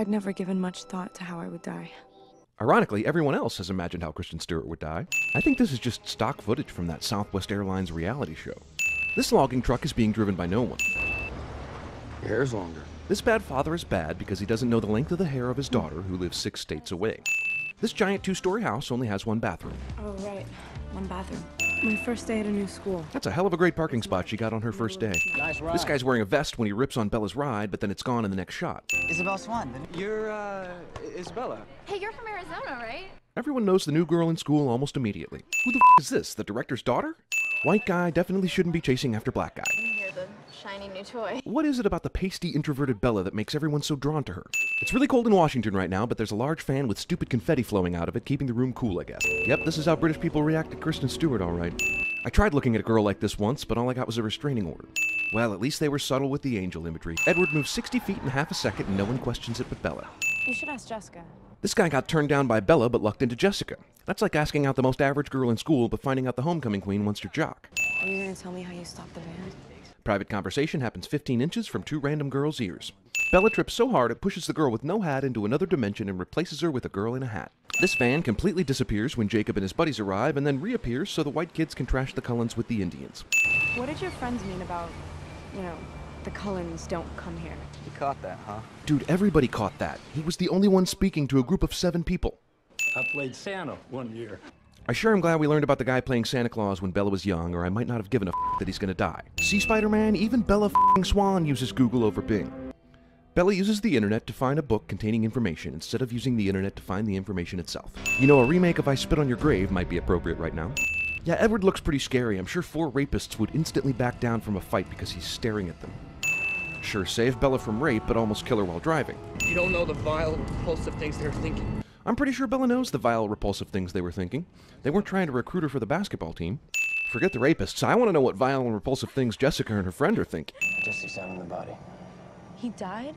I'd never given much thought to how I would die. Ironically, everyone else has imagined how Kristen Stewart would die. I think this is just stock footage from that Southwest Airlines reality show. This logging truck is being driven by no one. Your hair's longer. This bad father is bad because he doesn't know the length of the hair of his daughter who lives 6 states away. This giant 2-story house only has 1 bathroom. Oh, right. 1 bathroom. My first day at a new school. That's a hell of a great parking spot she got on her first day. Nice ride. This guy's wearing a vest when he rips on Bella's ride, but then it's gone in the next shot. Isabel Swan. You're, Isabella. Hey, you're from Arizona, right? Everyone knows the new girl in school almost immediately. Who the is this, the director's daughter? White guy definitely shouldn't be chasing after black guy. You're the shiny new toy. What is it about the pasty, introverted Bella that makes everyone so drawn to her? It's really cold in Washington right now, but there's a large fan with stupid confetti flowing out of it, keeping the room cool, I guess. Yep, this is how British people react to Kristen Stewart, all right. I tried looking at a girl like this once, but all I got was a restraining order. Well, at least they were subtle with the angel imagery. Edward moves 60 feet in half a second, and no one questions it but Bella. You should ask Jessica. This guy got turned down by Bella, but lucked into Jessica. That's like asking out the most average girl in school, but finding out the homecoming queen wants your jock. Are you gonna tell me how you stopped the band? Private conversation happens 15 inches from 2 random girls' ears. Bella trips so hard it pushes the girl with no hat into another dimension and replaces her with a girl in a hat. This van completely disappears when Jacob and his buddies arrive and then reappears so the white kids can trash the Cullens with the Indians. What did your friends mean about, the Cullens don't come here? You caught that, huh? Dude, everybody caught that. He was the only one speaking to a group of 7 people. I played Santa one year. I sure am glad we learned about the guy playing Santa Claus when Bella was young, or I might not have given a that he's gonna die. See, Spider-Man, even Bella Swan uses Google over Bing. Bella uses the internet to find a book containing information instead of using the internet to find the information itself. You know, a remake of I Spit on Your Grave might be appropriate right now. Yeah, Edward looks pretty scary. I'm sure 4 rapists would instantly back down from a fight because he's staring at them. Sure, save Bella from rape, but almost kill her while driving. You don't know the vile, repulsive things they're thinking. I'm pretty sure Bella knows the vile, repulsive things they were thinking. They weren't trying to recruit her for the basketball team. Forget the rapists. I want to know what vile and repulsive things Jessica and her friend are thinking. Just examine the body. He died?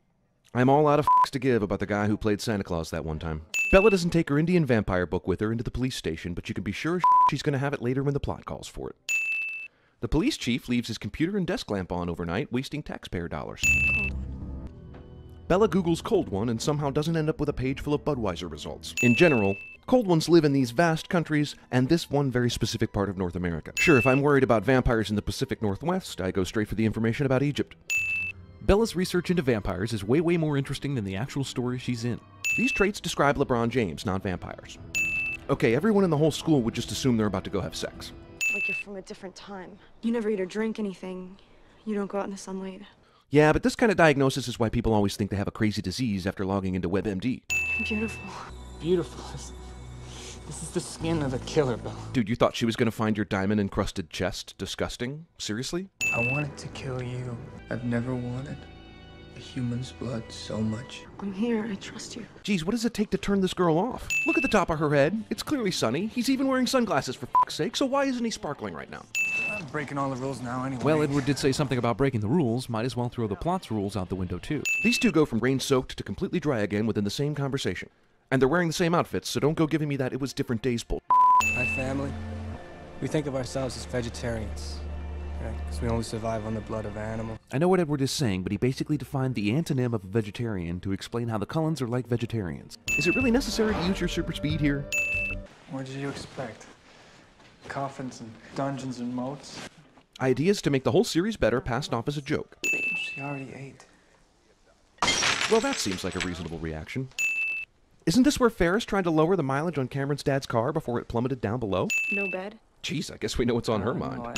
I'm all out of to give about the guy who played Santa Claus that one time. Bella doesn't take her Indian vampire book with her into the police station, but you can be sure she's going to have it later when the plot calls for it. The police chief leaves his computer and desk lamp on overnight, wasting taxpayer dollars. Bella Googles cold one and somehow doesn't end up with a page full of Budweiser results. In general, cold ones live in these vast countries and this one very specific part of North America. Sure, if I'm worried about vampires in the Pacific Northwest, I go straight for the information about Egypt. Bella's research into vampires is way more interesting than the actual story she's in. These traits describe LeBron James, not vampires. Okay, everyone in the whole school would just assume they're about to go have sex. Like you're from a different time. You never eat or drink anything. You don't go out in the sunlight. Yeah, but this kind of diagnosis is why people always think they have a crazy disease after logging into WebMD. Beautiful. Beautiful. This is the skin of a killer, Bella. Dude, you thought she was gonna find your diamond-encrusted chest disgusting? Seriously? I wanted to kill you. I've never wanted a human's blood so much. I'm here. I trust you. Geez, what does it take to turn this girl off? Look at the top of her head. It's clearly sunny. He's even wearing sunglasses for f***'s sake, so why isn't he sparkling right now? I'm breaking all the rules now anyway. Well, Edward did say something about breaking the rules. Might as well throw the plot's rules out the window, too. These two go from rain-soaked to completely dry again within the same conversation. And they're wearing the same outfits, so don't go giving me that it was different days bull. My family, we think of ourselves as vegetarians. Because we only survive on the blood of animals. I know what Edward is saying, but he basically defined the antonym of a vegetarian to explain how the Cullens are like vegetarians. Is it really necessary to use your super speed here? What did you expect? Coffins and dungeons and moats? Ideas to make the whole series better passed off as a joke. She already ate. Well, that seems like a reasonable reaction. Isn't this where Ferris tried to lower the mileage on Cameron's dad's car before it plummeted down below? No bed? Jeez, I guess we know what's on her mind.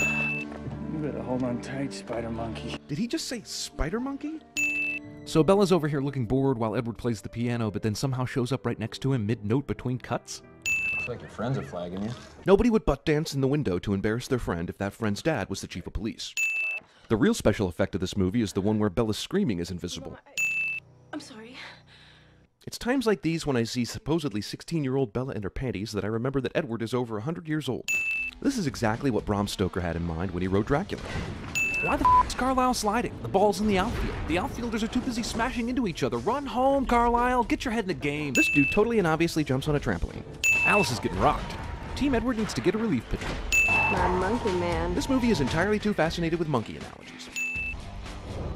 You better hold on tight, Spider Monkey. Did he just say Spider Monkey? So Bella's over here looking bored while Edward plays the piano, but then somehow shows up right next to him mid-note between cuts? Looks like your friends are flagging you. Nobody would butt dance in the window to embarrass their friend if that friend's dad was the chief of police. The real special effect of this movie is the one where Bella's screaming is invisible. I'm sorry. It's times like these when I see supposedly 16-year-old Bella in her panties that I remember that Edward is over 100 years old. This is exactly what Bram Stoker had in mind when he wrote Dracula. Why the f*** is Carlisle sliding? The ball's in the outfield. The outfielders are too busy smashing into each other. Run home, Carlisle. Get your head in the game. This dude totally and obviously jumps on a trampoline. Alice is getting rocked. Team Edward needs to get a relief pitcher. My monkey man. This movie is entirely too fascinated with monkey analogies.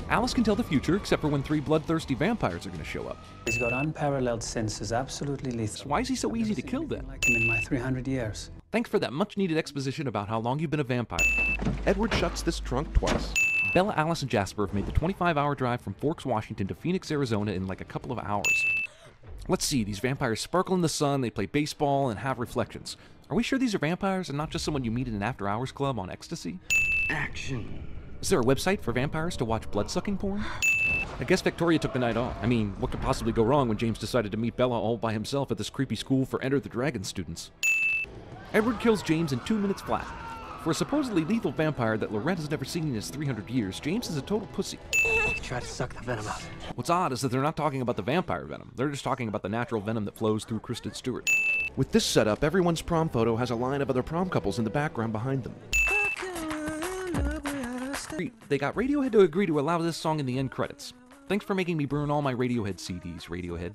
Alice can tell the future, except for when 3 bloodthirsty vampires are going to show up. He's got unparalleled senses, absolutely lethal. So why is he so easy to kill then? Like him in my 300 years. Thanks for that much-needed exposition about how long you've been a vampire. Edward shuts this trunk twice. Bella, Alice, and Jasper have made the 25-hour drive from Forks, Washington to Phoenix, Arizona in like a couple of hours. Let's see, these vampires sparkle in the sun, they play baseball, and have reflections. Are we sure these are vampires and not just someone you meet in an after-hours club on ecstasy? Action. Is there a website for vampires to watch blood-sucking porn? I guess Victoria took the night off. I mean, what could possibly go wrong when James decided to meet Bella all by himself at this creepy school for Enter the Dragon students? Edward kills James in 2 minutes flat. For a supposedly lethal vampire that Lorette has never seen in his 300 years, James is a total pussy. Try to suck the venom out. What's odd is that they're not talking about the vampire venom. They're just talking about the natural venom that flows through Kristen Stewart. With this setup, everyone's prom photo has a line of other prom couples in the background behind them. They got Radiohead to agree to allow this song in the end credits. Thanks for making me burn all my Radiohead CDs, Radiohead.